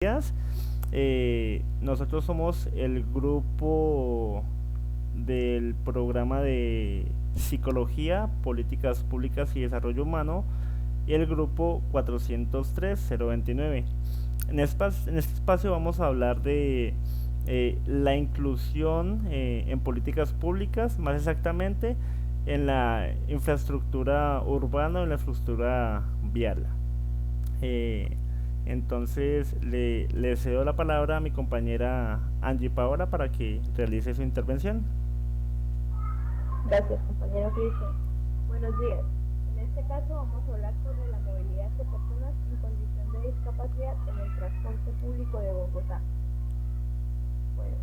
días. Nosotros somos el grupo del programa de Psicología, Políticas Públicas y Desarrollo Humano y el grupo 403-029. En este espacio vamos a hablar de la inclusión en políticas públicas, más exactamente en la infraestructura urbana o en la infraestructura vial. Eh, entonces le cedo la palabra a mi compañera Angie Paola para que realice su intervención. Gracias, compañero Cristian. Buenos días. En este caso vamos a hablar sobre la movilidad de personas en condición de discapacidad en el transporte público de Bogotá. Bueno,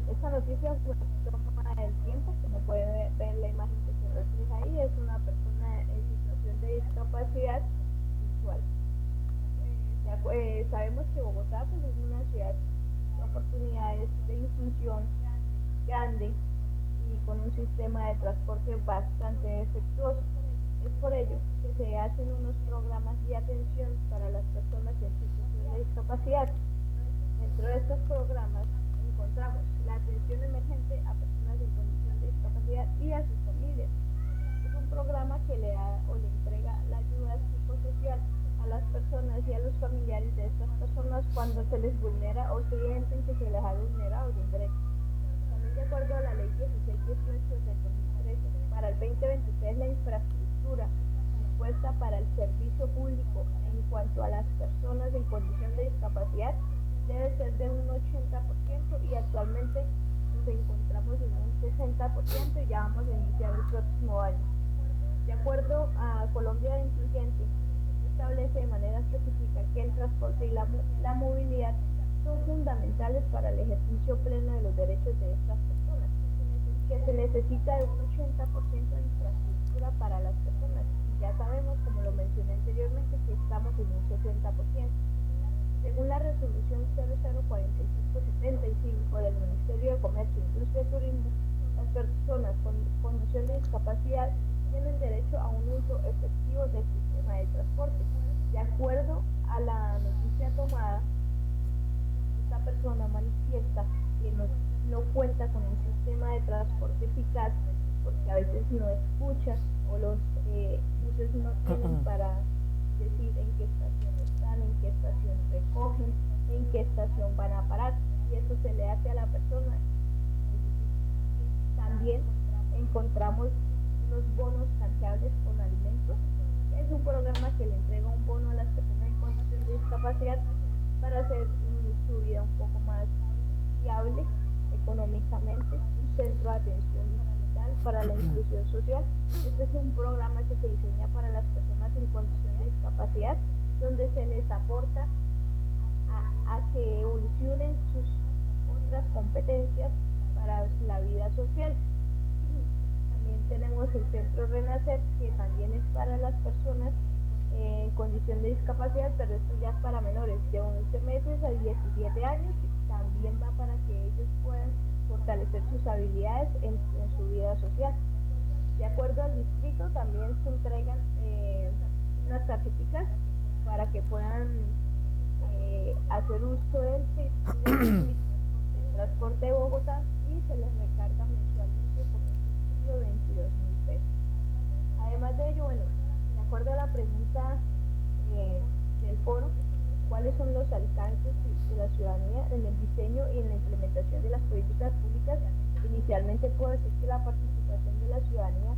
esta noticia fue tomada del tiempo, como puede ver la imagen que se refleja ahí, es una persona en situación de discapacidad visual. Sabemos que Bogotá pues, es una ciudad de oportunidades de inclusión grande y con un sistema de transporte bastante defectuoso. Es por ello que se hacen unos programas de atención para las personas en situación de discapacidad. Dentro de estos programas encontramos la atención emergente a personas en condición de discapacidad y a sus familias. Es un programa que le da o le entrega la ayuda psicosocial a las personas y a los familiares de estas personas cuando se les vulnera o sienten que se les ha vulnerado un derecho. También de acuerdo a la ley 1618 del 2013, para el 2023 la infraestructura dispuesta para el servicio público en cuanto a las personas en condición de discapacidad debe ser de un 80% y actualmente nos encontramos en un 60% y ya vamos a iniciar el próximo año. De acuerdo a Colombia Incluyente, establece de manera específica que el transporte y la movilidad son fundamentales para el ejercicio pleno de los derechos de estas personas, que se necesita de un 80% de infraestructura para las personas. Y ya sabemos, como lo mencioné anteriormente, que estamos en un 60%. Según la resolución 004575 del Ministerio de Comercio, Industria y Turismo, las personas con condición de discapacidad tienen derecho a un uso efectivo del sistema de transporte. De acuerdo a la noticia tomada, esta persona manifiesta que no cuenta con un sistema de transporte eficaz porque a veces no escucha o los buses no tienen para decir en qué estación están, en qué estación recogen, en qué estación van a parar, y eso se le hace a la persona muy difícil. También encontramos unos bonos canjeables con alimentos. Es un programa que le entrega un bono a las personas en condición de discapacidad para hacer su vida un poco más viable económicamente, un centro de atención digital para la inclusión social. Este es un programa que se diseña para las personas en condición de discapacidad, donde se les aporta a que evolucionen sus otras competencias para la vida social. También tenemos el Centro Renacer, que también es para las personas en condición de discapacidad, pero esto ya es para menores de 11 meses a 17 años, y también va para que ellos puedan fortalecer sus habilidades en su vida social. De acuerdo al distrito, también se entregan unas tarjeticas para que puedan hacer uso del transporte de Bogotá, y se les recarga mensualmente por un subsidio de 22.000 pesos. Además de ello, bueno, de acuerdo a la pregunta eh, del foro, ¿cuáles son los alcances de la ciudadanía en el diseño y en la implementación de las políticas públicas? Inicialmente puedo decir que la participación de la ciudadanía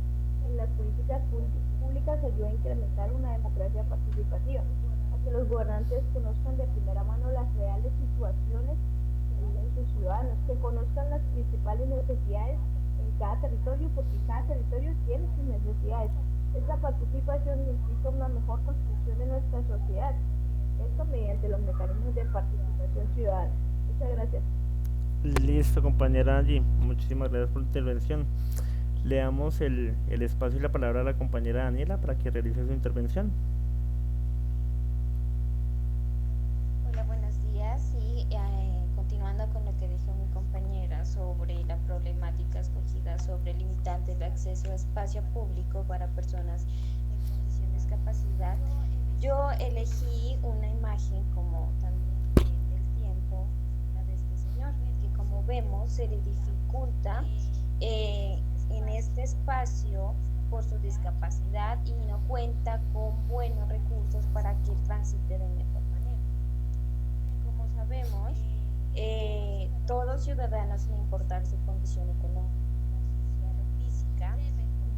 en las políticas públicas ayuda a incrementar una democracia participativa, a que los gobernantes conozcan de primera mano las reales situaciones que viven sus ciudadanos, que conozcan las principales necesidades en cada territorio, porque cada territorio tiene sus necesidades. Esta participación implica una mejor construcción de nuestra sociedad, esto mediante los mecanismos de participación ciudadana. Muchas gracias. Listo, compañera Angie, muchísimas gracias por la intervención. Le damos el espacio y la palabra a la compañera Daniela para que realice su intervención. Hola, buenos días. Sí, continuando con lo que dijo mi compañera sobre la problemática escogida sobre limitantes de acceso a espacio público para personas en condición de discapacidad, yo elegí una imagen como también se le dificulta en este espacio por su discapacidad y no cuenta con buenos recursos para que transite de mejor manera. Como sabemos, todo ciudadano, sin importar su condición económica, social o física,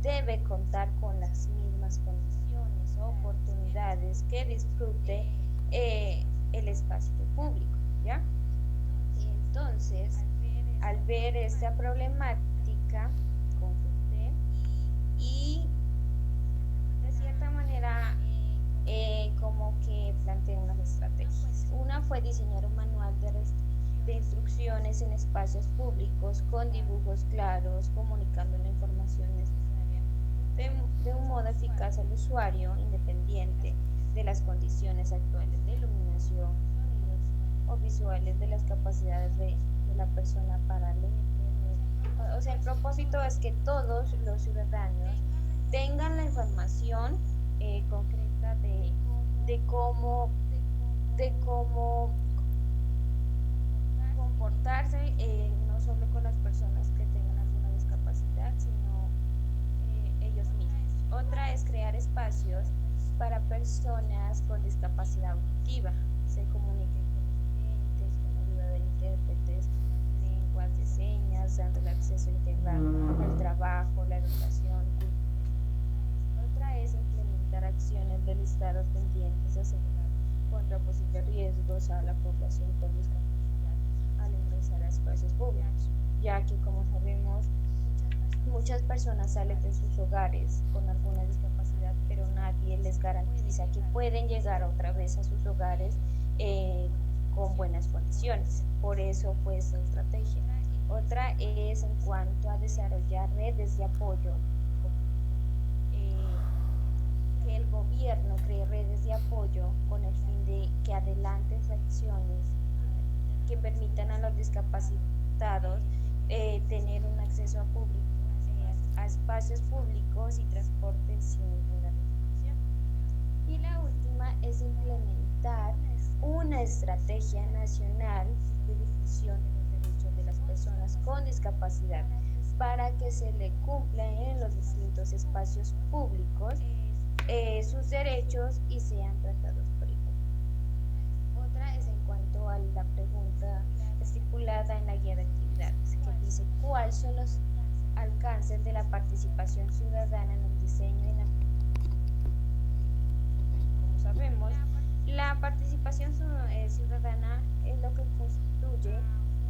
debe contar con las mismas condiciones o oportunidades que disfrute el espacio público, ¿ya? Entonces, al ver esta problemática, consulté y de cierta manera como que planteé unas estrategias. Una fue diseñar un manual de instrucciones en espacios públicos con dibujos claros, comunicando la información necesaria de un modo eficaz al usuario, independiente de las condiciones actuales de iluminación, sonidos o visuales, de las capacidades de la persona para leer. O sea, el propósito es que todos los ciudadanos tengan la información concreta de cómo comportarse, no solo con las personas que tengan alguna discapacidad, sino ellos mismos. Otra es crear espacios para personas con discapacidad auditiva, se comuniquen con los clientes con ayuda de intérpretes, lenguas de señas, dando acceso integral al trabajo, la educación. Otra es implementar acciones del Estado pendientes a asegurar contra posibles riesgos a la población con discapacidad al ingresar a espacios públicos, ya que, como sabemos, muchas personas salen de sus hogares con alguna discapacidad, pero nadie les garantiza que pueden llegar otra vez a sus hogares con buenas condiciones. Por eso fue esta estrategia. Otra es en cuanto a desarrollar redes de apoyo, que el gobierno cree redes de apoyo con el fin de que adelante acciones que permitan a los discapacitados tener un acceso a espacios públicos y transporte sin ninguna restricción. Y la última es implementar una estrategia nacional de difusión de los derechos de las personas con discapacidad para que se le cumplan en los distintos espacios públicos sus derechos y sean tratados por igual. Otra es en cuanto a la pregunta estipulada en la guía de actividades, que dice cuáles son los alcances de la participación ciudadana en el diseño y la... Como sabemos, la participación ciudadana es lo que constituye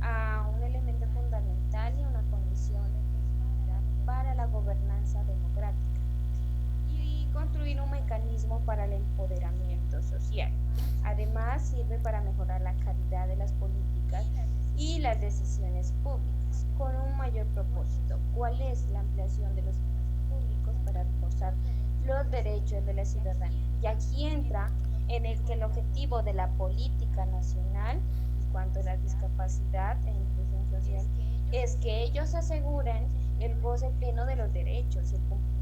a un elemento fundamental y una condición de posibilidad para la gobernanza democrática y construir un mecanismo para el empoderamiento social. Además, sirve para mejorar la calidad de las políticas y las decisiones públicas, con un mayor propósito. ¿Cuál es la ampliación de los espacios públicos para reforzar los derechos de la ciudadanía? Y aquí entra en el que el objetivo de la política nacional en cuanto a la discapacidad e inclusión social es que ellos aseguren el goce pleno de los derechos y el cumplimiento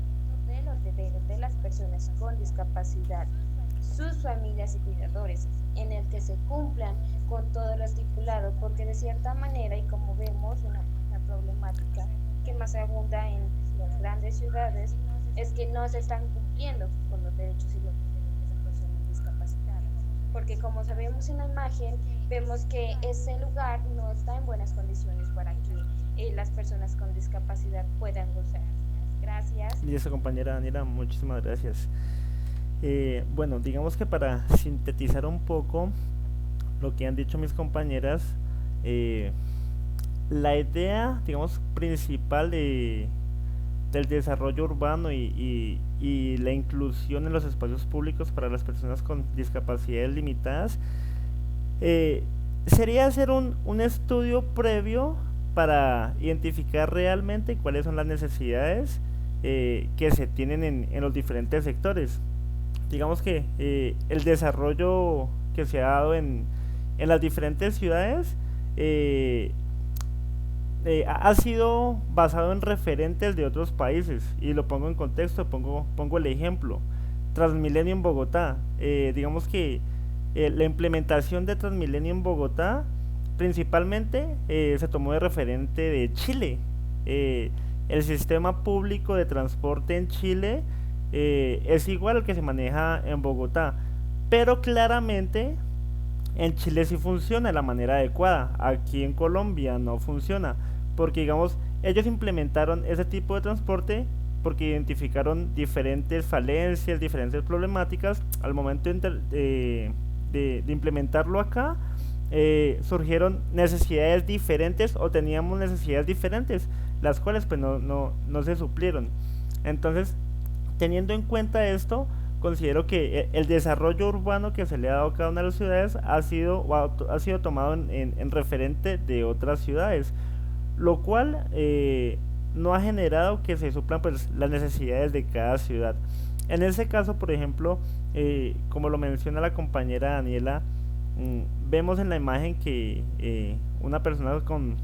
de los deberes de las personas con discapacidad, sus familias y cuidadores, en el que se cumplan con todo lo estipulado, porque de cierta manera, y como vemos, una problemática que más abunda en las grandes ciudades es que no se están cumpliendo con los derechos y los deberes de las personas discapacitadas, porque como sabemos en la imagen, vemos que ese lugar no está en buenas condiciones para que las personas con discapacidad puedan gozar. Gracias. Y esa compañera Daniela, muchísimas gracias. Bueno, digamos que para sintetizar un poco lo que han dicho mis compañeras, la idea, digamos, principal del desarrollo urbano y la inclusión en los espacios públicos para las personas con discapacidades limitadas sería hacer un estudio previo para identificar realmente cuáles son las necesidades que se tienen en los diferentes sectores. Digamos que el desarrollo que se ha dado en las diferentes ciudades ha sido basado en referentes de otros países, y lo pongo en contexto, pongo el ejemplo Transmilenio en Bogotá. Digamos que la implementación de Transmilenio en Bogotá principalmente se tomó de referente de Chile. Eh, el sistema público de transporte en Chile es igual al que se maneja en Bogotá, pero claramente en Chile sí funciona de la manera adecuada, aquí en Colombia no funciona, porque digamos, ellos implementaron ese tipo de transporte porque identificaron diferentes falencias, diferentes problemáticas al momento de implementarlo acá. Surgieron necesidades diferentes o teníamos necesidades diferentes, las cuales pues no se suplieron. Entonces, teniendo en cuenta esto, considero que el desarrollo urbano que se le ha dado a cada una de las ciudades ha sido tomado en referente de otras ciudades, lo cual no ha generado que se suplan pues las necesidades de cada ciudad. En ese caso, por ejemplo, como lo menciona la compañera Daniela, vemos en la imagen que una persona con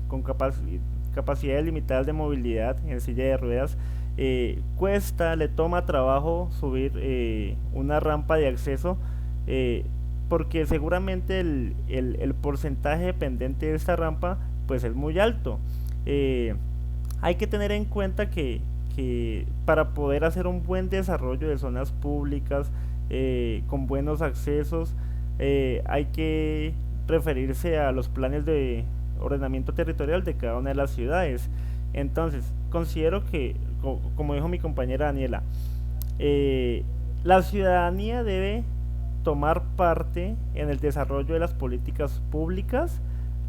capacidades limitadas de movilidad en silla de ruedas le toma trabajo subir una rampa de acceso, eh, porque seguramente el porcentaje dependente de esta rampa pues es muy alto. Eh, Hay que tener en cuenta que para poder hacer un buen desarrollo de zonas públicas con buenos accesos, hay que referirse a los planes de ordenamiento territorial de cada una de las ciudades. Entonces, considero que, como dijo mi compañera Daniela, eh, la ciudadanía debe tomar parte en el desarrollo de las políticas públicas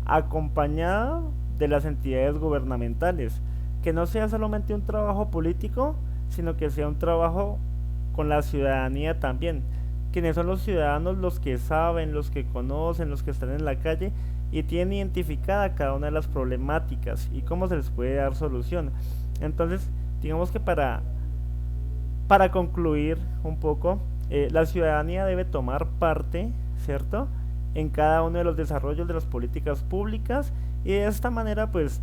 acompañada de las entidades gubernamentales, que no sea solamente un trabajo político, sino que sea un trabajo con la ciudadanía también. Quienes son los ciudadanos, los que saben, los que conocen, los que están en la calle y tienen identificada cada una de las problemáticas y cómo se les puede dar solución. Entonces, digamos que para concluir un poco, la ciudadanía debe tomar parte, ¿cierto?, en cada uno de los desarrollos de las políticas públicas, y de esta manera pues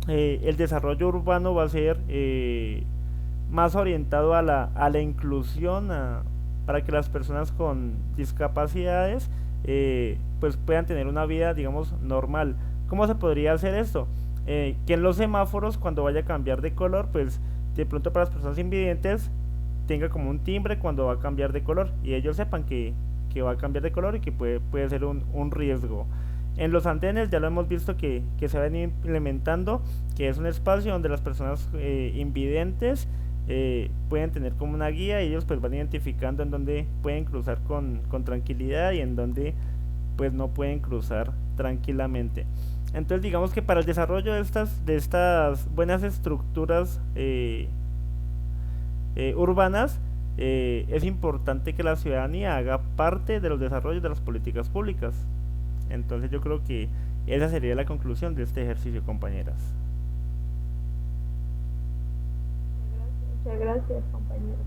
el desarrollo urbano va a ser más orientado a la inclusión, para que las personas con discapacidades pues puedan tener una vida, digamos, normal. ¿Cómo se podría hacer esto? Que en los semáforos, cuando vaya a cambiar de color, pues de pronto para las personas invidentes tenga como un timbre cuando va a cambiar de color y ellos sepan que va a cambiar de color y que puede ser un riesgo. En los andenes ya lo hemos visto que se van implementando, que es un espacio donde las personas invidentes pueden tener como una guía y ellos pues van identificando en dónde pueden cruzar con tranquilidad y en dónde pues no pueden cruzar tranquilamente. Entonces digamos que para el desarrollo de estas buenas estructuras urbanas, es importante que la ciudadanía haga parte de los desarrollos de las políticas públicas. Entonces yo creo que esa sería la conclusión de este ejercicio, compañeras. Muchas gracias, compañero.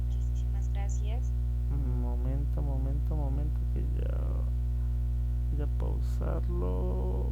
Muchísimas gracias. Momento, que ya pausarlo.